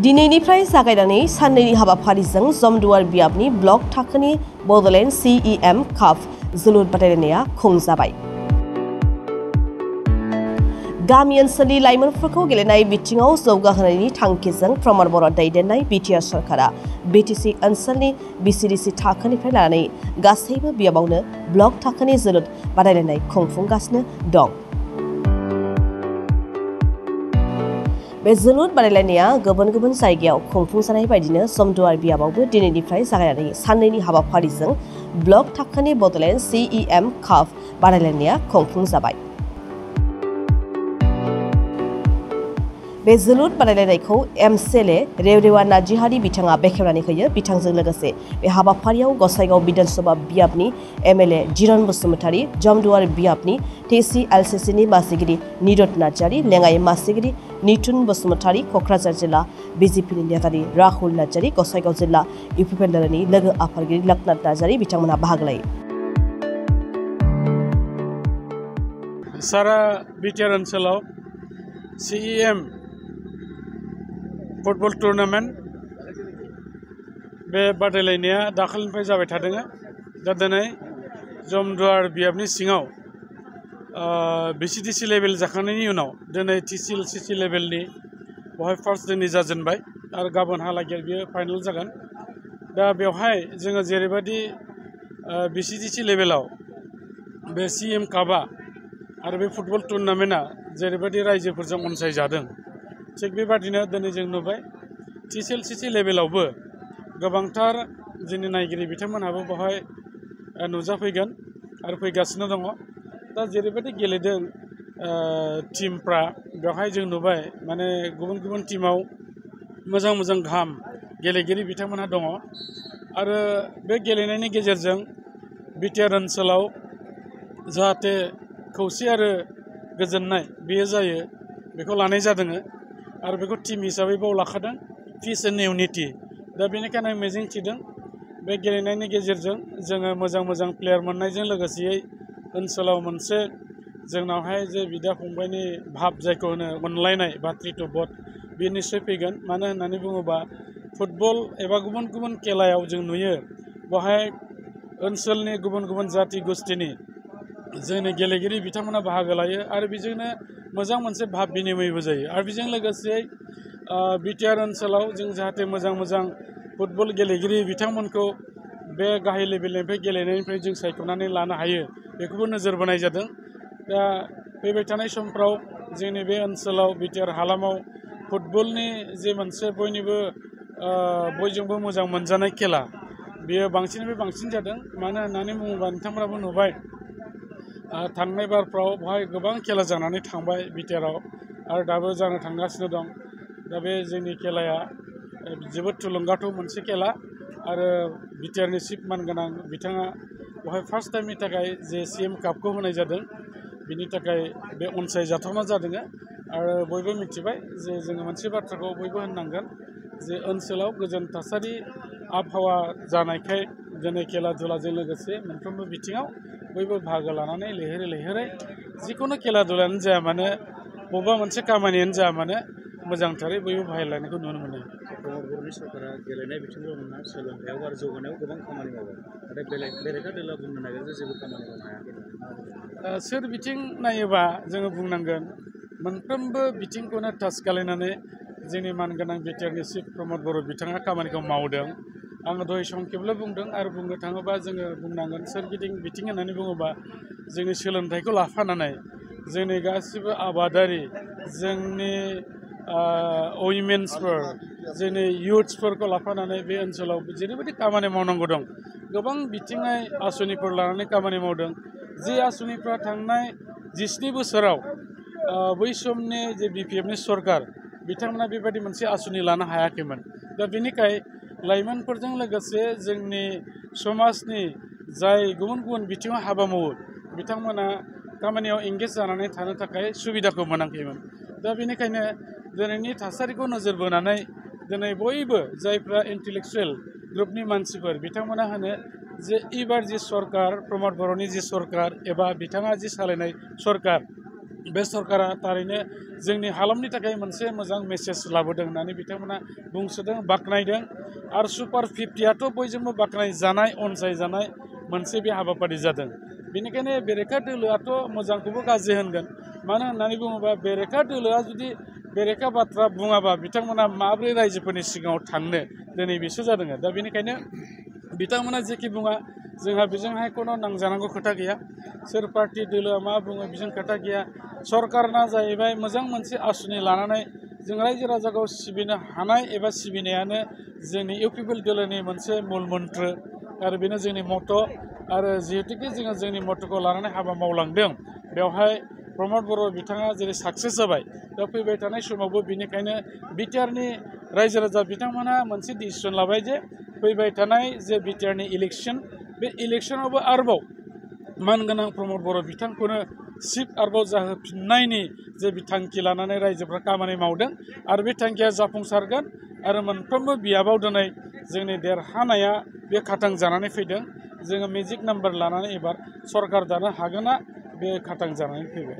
दिनैनिफ्राय जागायनानै साननैनि हाबाफारिजों जमदुवार बियाबनि ब्लक थाखोनि बड'लेण्ड CEM काप जोलुर बादायलायनाया खुंजाबाय। गामि ओनसोलनि लाइमोनफोरखौ गेलेनाय बिथिङाव जौगाहोनायनि थांखिजों प्रमद बर' दैदेननाय BTR सरकारा BTC ओनसोलनि BCDC थाखोनिफ्राय लानानै गासैबो बियाबावनो ब्लक थाखोनि जोलुर बादायलायनाय खुंफुंगासिनो दं। बे जोलुर बादायलायनाया गुबुन गुबुन जायगायाव खुंफुंजानाय बायदिनो जमदुवार बियाबावबो दिनैनिफ्राय जागायनानै साननैनि हाबाफारिजों ब्लक थाखोनि बड'लेण्ड CEM काप बादायलायनाया खुंफुंजाबाय। बे जोलुर बादायलायनायखौ MCLA रेवरेवा नार्जिहारि बिथाङा बेखेवनानै होयो। बिथांजों लोगोसे बे हाबाफारियाव गसाइगाव बिधानसभा बियाबनि MLA जिरन बसुमतारी, जमदुवार बियाबनि TCLCCनि मासिगिरि निरद नार्जारी, लेङाइ मासिगिरि निथुन बसुमतारी, क'क्राझार जिल्ला BJPनि नेहाथारि राहुल नार्जारी, गसाइगाव जिल्ला UPPनि लोगो आफादगिरि लोकनाथ नार्जारी बिथांमोनहा बाहागो लायो। सारा BTR ओनसोलाव CEM फुटबल टुर्नामेन्ट बे बादायलायनाया दाखालिनिफ्राय जाबाय थादों। दा दिनै जमदुवार बियाबनि सिङाव BCDC लेभेल जाखांनायनि उनाव दिनै TCLCC लेभेलनि बेवहाय फार्स्ट दिनै जाजेनबाय आरो गाबोनहालागै बियो फाइनाल जागोन। दा बेवहाय जोङो जेरैबायदि BCDC लेभेलाव बे CEM कापआ आरो बे फुटबल टुर्नामेन्टआ जेरैबायदि रायजोफोरजों अनसायजादों, थिग बेबादिनो दिनै जों नुबाय TCLCC लेभेलावबो गोबांथार जोंनि नायगिरि बिथांमोनहाबो बेवहाय नुजाफैगोन आरो फैगासिनो दङ। दा जेरैबायदि गेलेदों टीमफ्रा बेवहाय जों नुबाय माने गुबुन गुबुन टीमाव मोजां मोजां गाहाम गेलेगिरि बिथांमोनहा दङ आरो बे गेलेनायनि गेजेरजों BTR ओनसोलाव जाहाथे खौसे आरो गोजोननाय बेयो जायो बेखौ लानाय जादों आरो बेखौ टीम हिसाबै बाव लाखादों पिस एन्ड इउनिटि। दा बेनिखायनो आं मिजिं थिदों बे गेलेनायनि गेजेरजों जोङो मोजां मोजां प्लेयार मोननायजों लोगोसेयै ओनसोलाव मोनसे जोंनावहाय जे बिदा फंबायनि भाब जायखौ होनो अनलायनाय भातृत्वबोध बे निश्चय फैगोन। मानो होननानै बुङोबा फुटबल एबा गुबुन गुबुन खेलायाव जों नुयो बेवहाय ओनसोलनि गुबुन गुबुन जाति गोष्ठीनि जोंनि गेलेगिरि बिथांमोना बाहागो लायो आरो बेजोंनो मोजां मोनसे भाब बिनिमयबो जायो। आरो बेजों लोगोसे BTR ओनसोलाव जों जाहाथे मोजां मोजां फुटबल गेलेगिरि बिथांमोनखौ बे गाहाय लेभेलनिफ्राय गेलेनायनिफ्राय जों सायख'नानै लानो हायो बेखौबो नोजोर बोनाय जादों। दा फैबाय थानाय समफ्राव जोंनि बे ओनसोलाव BTR हालामाव फुटबलनि जे मोनसे बयजोंबो मोजां मोनजानाय खेला बेयो बांसिननिफ्राय बांसिन जादों। मानो होननानै बुङोबा नोंथांमोनाबो नुबाय थांनाय बारफ्राव बेवहाय गोबां खेला जानानै थांबाय BTRआव आरो दाबो जानो थांगासिनो दं। दा बे जोंनि खेलाया जोबोद थुलुंगाथाव मोनसे खेला आरो BTRनि चिफ मानगोनां बिथाङा बेवहाय फार्स्ट टाइमनि थाखाय जे CEM कापखौ होनाय जादों बिनि थाखाय बे अनसायजाथावना जादों आरो बयबो मिथिबाय जे जोङो मोनसे बाथ्राखौ बयबो होननांगोन जे ओनसोलाव गोजोन थासारि आबहावा जानायखाय दिनै खेला दुलाजों लोगोसे मोनफ्रोमबो बिथिङाव बयबो बाहागो लानानै लैहोरै लैहोरै जिखुनु खेला दुलायानो जाया मानो बबेबा मोनसे खामानियानो जाया मानो मोजांथारै बयबो बाहायलायनायखौ नुनो मोनो। प्रमद बर'नि सरकारा गेलेनाय बिथिङाव नङा सोलोंथायाव आरो जौगानायाव गोबां खामानि मावो, नाथाय बेरेखा दोला बुंनो नागिरो जे जेबो खामानि मावनो हायाखै। सोर बिथिं नायोबा जोङो बुंनांगोन मोनफ्रोमबो बिथिंखौनो टाच खालायनानै जोंनि मानगोनां BTRनि चिफ प्रमद बर' बिथाङा खामानिखौ मावदों। आङो दहाय संखेबल' बुंदों आरो बुंनो थाङोबा जोङो बुंनांगोन सोरगिदिं बिथिं होननानै बुङोबा जोंनि सोलोंथाइखौ लाफानानै जोंनि गासिबो आबादारि जोंनि उइमेन्सफोर जोंनि युथ्सफोरखौ लाफानानै बे ओनसोलाव जेरैबायदि खामानि मावनांगौ दं गोबां बिथिङै आसनिफोर लानानै खामानि मावदों। जे आसनिफ्रा थांनाय 17 बोसोराव बै समनि जे BPFनि सरकार बिथांमोना बेबायदि मोनसे आसनि लानो हायाखैमोन। दा बेनिखाय लाइमोनफोरजों लोगोसे जोंनि समाजनि जाय गुबुन गुबुन बिथिङाव हाबा मावो बिथांमोना खामानियाव एंगेज जानानै थानो थाखाय सुबिदाखौ मोनाखैमोन। दा बेनिखायनो दिनैनि थासारिखौ नोजोर बोनानै दिनै बयबो जायफ्रा इन्टेलेक्सुवेल ग्रुपनि मानसिफोर बिथांमोना होनो जे एबार जि सरकार प्रमद बर'नि जि सरकार एबा बिथाङा जि सालायनाय सरकार बे सरकारा थारैनो जोंनि हालामनि थाखाय मोनसे मोजां मेसेज लाबोदों होननानै बिथांमोना बुंसोदों बाख्नायदों आरो सुपार 50आथ' बयजोंबो बाख्नायजानाय अनसायजानाय मोनसे बे हाबाफारि जादों बेनिखायनो बेरेखा दोलोआथ' मोजांखौबो गाज्रि होनगोन मानो होननानै बुङोबा बेरेखा दोलोआ जुदि बेरेखा बाथ्रा बुङाबा बिथांमोना माब्रै रायजोफोरनि सिगाङाव थांनो दिनै बिसो जादों दा बेनिखायनो बिथांमोना जेखि बुङा जोंहा बेजोंहाय कोनो नांजानांगौ खोथा गैया सोर पार्टी दोलोआ मा बुङो बेजों खोथा गैया सरकारना जाहैबाय मोजां मोनसे आसुनि लानानै जों रायजो राजाखौ सिबिनो हानाय एबा सिबिनायानो जोंनि इउपिपिएल दोलोनि मोनसे मुल मन्त्र आरो बेनो जोंनि मट' आरो जिहेतुके जोङो जोंनि मट'खौ लानानै हाबा मावलांदों बेवहाय प्रमद बर' बिथाङा जेरै साक्सेस जाबाय दा फैबाय थानाय समावबो बेनिखायनो बिटिआरनि रायजो राजा बिथांमोना मोनसे डिसिसन लाबाय जे फैबाय थानाय जे बिटिआरनि इलेक्सन बे इलेक्सनावबो आरोबाव मानगोनां प्रमद बर' बिथांखौनो सिट आरोबाव जाहोफिननायनि जे बिथांखि लानानै रायजोफ्रा खामानि मावदों आरो बे थांखिया जाफुंसारगोन आरो मोनफ्रोमबो बियाबाव दिनै जोंनि देरहानाया बे खाथां जानानै फैदों जोङो मेजिक नाम्बार लानानै एबार सरकार दानो हागोना बे खाथां जानानै फैबाय